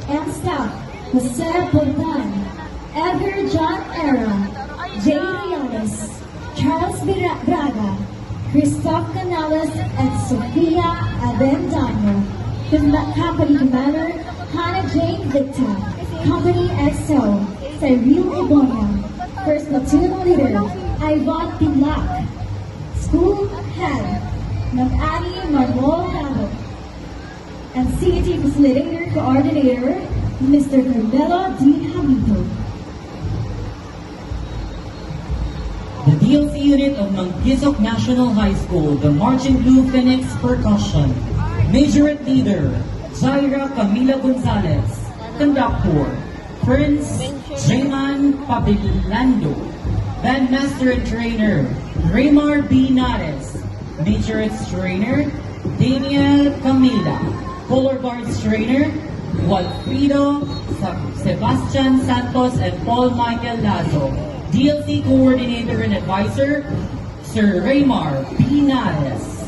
and staff, Jose Bondan, Edgar John Era, Jay Reyes, Charles Braga, Christoph Canales, and Sofia Avendaño. Company Commander, Hannah Jane Victor. Company XO, Cyril Ibonia. First Platoon Leader, Ivan Pilac. School Head, Nag-Ani Marmol Habo. And CAT Facilitator Coordinator, Mr. Carmelo D. Hamito. The DLC unit of Mangkizok National High School, the Marching Blue Phoenix Percussion. Majorette Leader, Jaira Camila Gonzalez. Conductor, Prince Jayman Pabilando. Bandmaster and Trainer, Raymar B. Nares. Majorette Trainer, Daniel Camila. Color Guards Trainer, Walfrido Sebastian Santos and Paul Michael Lazo. DLC Coordinator and Advisor, Sir Raymar B. Nares.